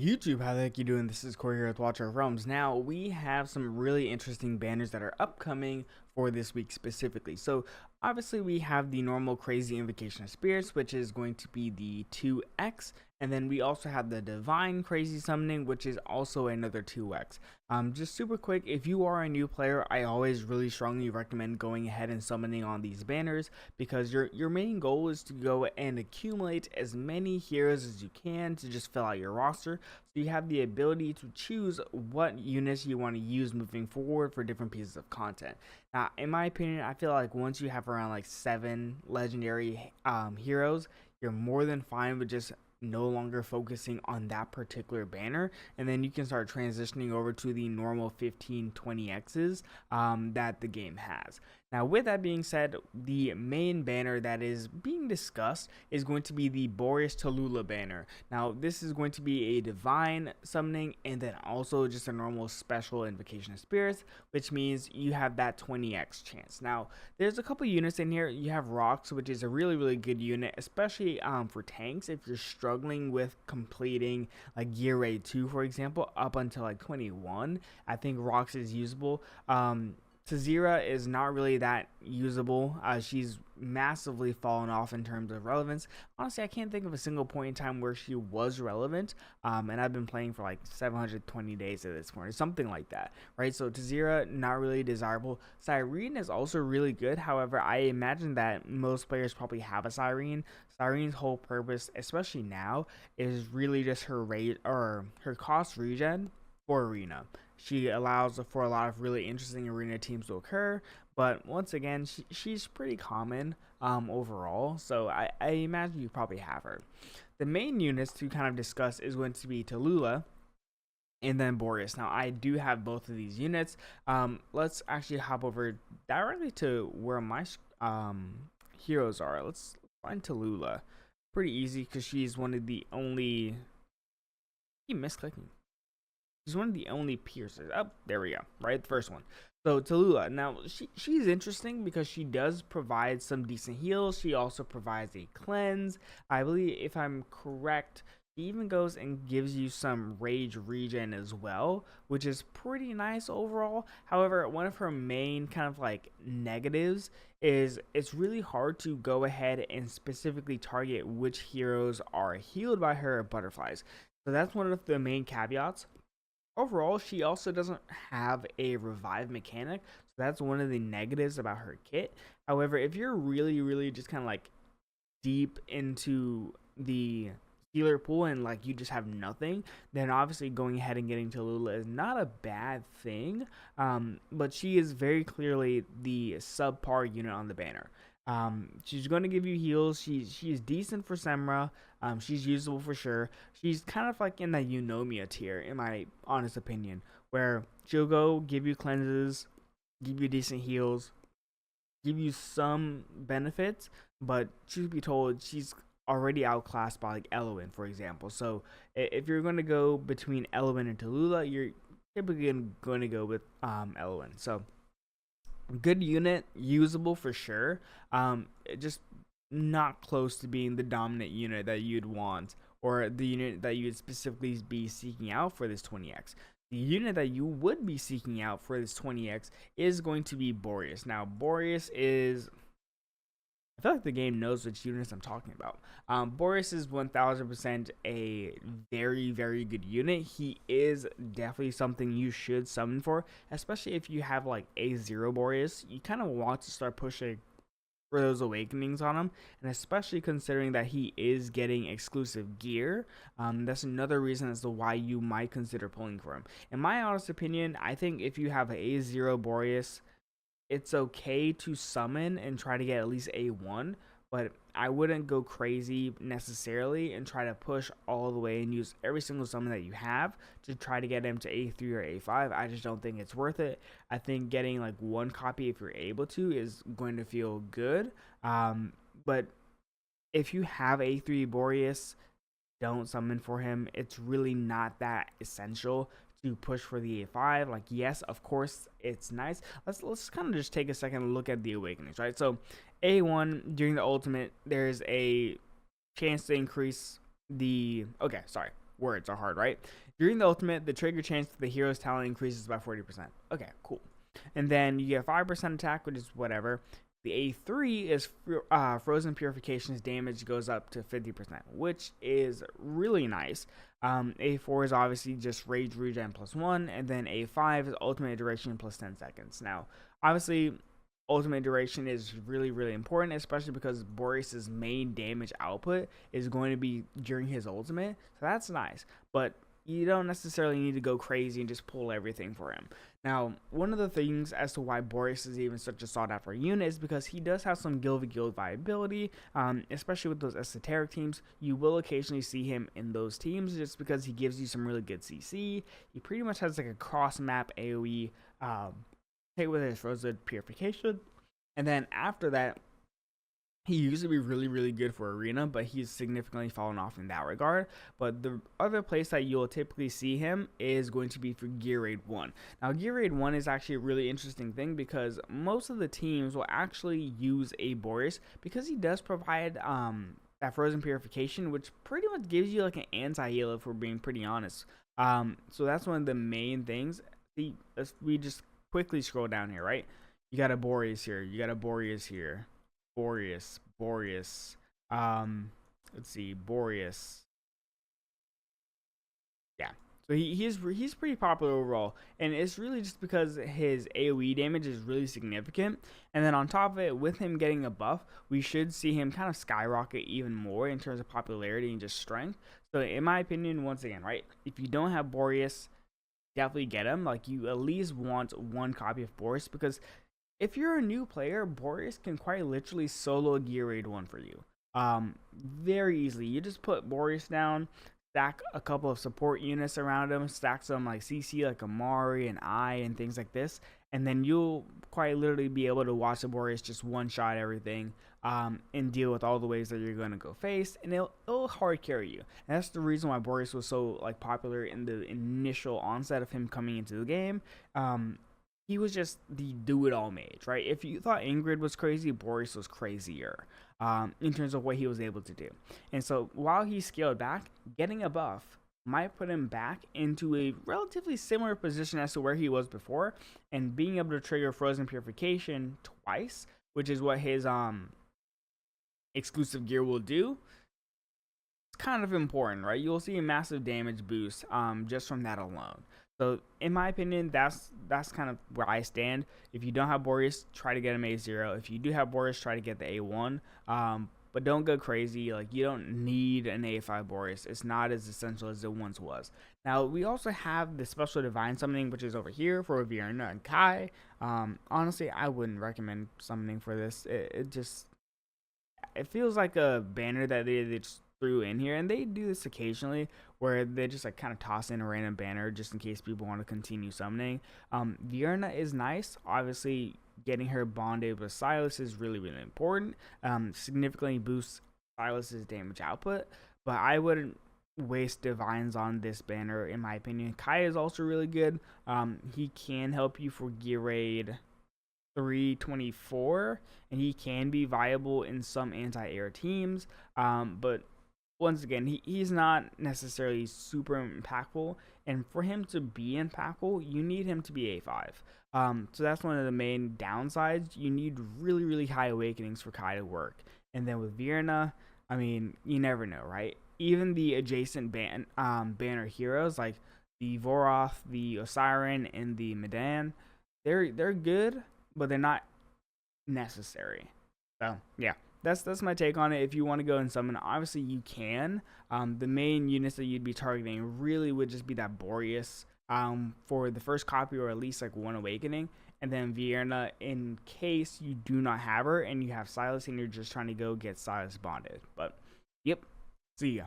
YouTube, how the heck you doing? This is Corey here with Watcher of Realms. Now, we have some really interesting banners that are upcoming for this week specifically. So, obviously, we have the normal Crazy Invocation of Spirits, which is going to be the 2x. And then we also have the Divine Crazy Summoning, which is also another 2x. Just super quick, if you are a new player, I always really strongly recommend going ahead and summoning on these banners because your main goal is to go and accumulate as many heroes as you can to just fill out your roster. So you have the ability to choose what units you want to use moving forward for different pieces of content. Now, in my opinion, I feel like once you have around like 7 legendary heroes, you're more than fine with just no longer focusing on that particular banner, and then you can start transitioning over to the normal 15-20x's that the game has. Now, with that being said, the main banner that is being discussed is going to be the Boreas Tula banner. Now, this is going to be a divine summoning and then also just a normal special invocation of spirits, which means you have that 20x chance. Now, there's a couple units in here. You have Rocks, which is a really good unit, especially for tanks if you're struggling with completing like gear raid 2, for example, up until like 21. I think Rocks is usable. Tazira is not really that usable. She's massively fallen off in terms of relevance. Honestly, I can't think of a single point in time where she was relevant, and I've been playing for like 720 days at this point, or something like that, right? So Tazira, not really desirable. Sirene is also really good. However, I imagine that most players probably have a Sirene. Sirene's whole purpose, especially now, is really just her rate or her cost regen for arena. She allows for a lot of really interesting arena teams to occur, but once again, she's pretty common overall, so I imagine you probably have her. The main units to kind of discuss is going to be Tula and then Borius. Now, I do have both of these units. Let's actually hop over directly to where my heroes are. Let's find Tula. Pretty easy because she's one of the only... Keep misclicking. She's one of the only piercers. Oh, there we go. Right, the first one. So Tula. Now she's interesting because she does provide some decent heals. She also provides a cleanse. I believe, if I'm correct, she even goes and gives you some rage regen as well, which is pretty nice overall. However, one of her main kind of like negatives is it's really hard to go ahead and specifically target which heroes are healed by her butterflies. So that's one of the main caveats. Overall, she also doesn't have a revive mechanic, so that's one of the negatives about her kit. However, if you're really just kind of like deep into the healer pool and like you just have nothing, then obviously going ahead and getting Tula is not a bad thing. But she is very clearly the subpar unit on the banner. She's going to give you heals. She's decent for Semra. She's usable for sure. She's kind of like in the Eunomia tier, in my honest opinion, where she'll go give you cleanses, give you decent heals, give you some benefits, but truth be told, she's already outclassed by like Eloin, for example. So if you're going to go between Eloin and Tula, you're typically going to go with Eloin. So good unit, usable for sure. Just not close to being the dominant unit that you'd want, or the unit that you'd specifically be seeking out for this 20x. The unit that you would be seeking out for this 20x is going to be Boreas. Now, Boreas is... I feel like the game knows which units I'm talking about. Boreas is 1000% a very good unit. He is definitely something you should summon for, especially if you have like A0 Boreas. You kind of want to start pushing for those awakenings on him, and especially considering that he is getting exclusive gear. That's another reason as to why you might consider pulling for him. In my honest opinion, I think if you have an A0 Boreas, it's okay to summon and try to get at least A1, but I wouldn't go crazy necessarily and try to push all the way and use every single summon that you have to try to get him to A3 or A5. I just don't think it's worth it. I think getting like one copy, if you're able to, is going to feel good. But if you have A3 Boreas, don't summon for him. It's really not that essential to push for the A5. Like, yes, of course, it's nice. Let's kind of just take a second and look at the awakenings, right? So A1 during the ultimate, there's a chance to increase the... Okay, sorry. words are hard, right? During the ultimate, the trigger chance for the hero's talent increases by 40%. Okay, cool. And then you get 5% attack, which is whatever. The A3 is Frozen Purification's damage goes up to 50%, which is really nice. A4 is obviously just Rage Regen +1, and then A5 is Ultimate Duration plus 10 seconds. Now, obviously, Ultimate Duration is really, really important, especially because Borius' main damage output is going to be during his ultimate, so that's nice. But you don't necessarily need to go crazy and just pull everything for him. Now, one of the things as to why Borius is even such a sought-after unit is because he does have some guild viability, especially with those esoteric teams. You will occasionally see him in those teams just because he gives you some really good CC. He pretty much has like a cross-map AoE hit with his Frozen Purification. And then after that, he used to be really, really good for Arena, but he's significantly fallen off in that regard. But the other place that you'll typically see him is going to be for Gear Raid 1. Now, Gear Raid 1 is actually a really interesting thing because most of the teams will actually use a Boreas because he does provide that Frozen Purification, which pretty much gives you like an anti-heal if we're being pretty honest. So that's one of the main things. See, we just quickly scroll down here, right? You got a Boreas here. You got a Boreas here. Boreas. Let's see, Boreas. Yeah, so he's pretty popular overall, and it's really just because his AoE damage is really significant. And then on top of it, with him getting a buff, we should see him kind of skyrocket even more in terms of popularity and just strength. So in my opinion, once again, right, if you don't have Boreas, definitely get him. Like, you at least want one copy of Boreas, because if you're a new player, Boreas can quite literally solo Gear Raid 1 for you. Very easily. You just put Boreas down, stack a couple of support units around him, stack some like CC like Amari and I and things like this, and then you'll quite literally be able to watch the Boreas just one-shot everything and deal with all the ways that you're going to go face, and it'll hard carry you. And that's the reason why Boreas was so like popular in the initial onset of him coming into the game. He was just the do-it-all mage, right? If you thought Ingrid was crazy, Boreas was crazier in terms of what he was able to do. And so while he scaled back, getting a buff might put him back into a relatively similar position as to where he was before, and being able to trigger Frozen Purification twice, which is what his exclusive gear will do, it's kind of important, right? You'll see a massive damage boost just from that alone. So in my opinion, that's kind of where I stand. If you don't have Boreas, try to get him A0. If you do have Boreas, try to get the A1. But don't go crazy. Like, you don't need an A5 Boreas. It's not as essential as it once was. Now, we also have the special divine summoning, which is over here for Vierna and Kai. Honestly, I wouldn't recommend summoning for this. It feels like a banner that they just threw in here, and they do this occasionally where they just like kind of toss in a random banner just in case people want to continue summoning. Vierna is nice. Obviously, getting her bonded with Silas is really, really important. Significantly boosts Silas's damage output, but I wouldn't waste divines on this banner in my opinion. Kai is also really good. He can help you for Gear Raid 324, and he can be viable in some anti-air teams, but once again, he's not necessarily super impactful, and for him to be impactful, you need him to be A5. So that's one of the main downsides. You need really, really high awakenings for Kai to work. And then with Vierna, I mean, you never know, right? Even the adjacent banner heroes like the Voroth, the Sirene, and the Medan, they're good, but they're not necessary. So yeah, that's my take on it. If you want to go and summon, obviously you can. The main units that you'd be targeting really would just be that Boreas for the first copy, or at least like one awakening, and then Vierna in case you do not have her and you have Silas and you're just trying to go get Silas bonded. But yep, see ya.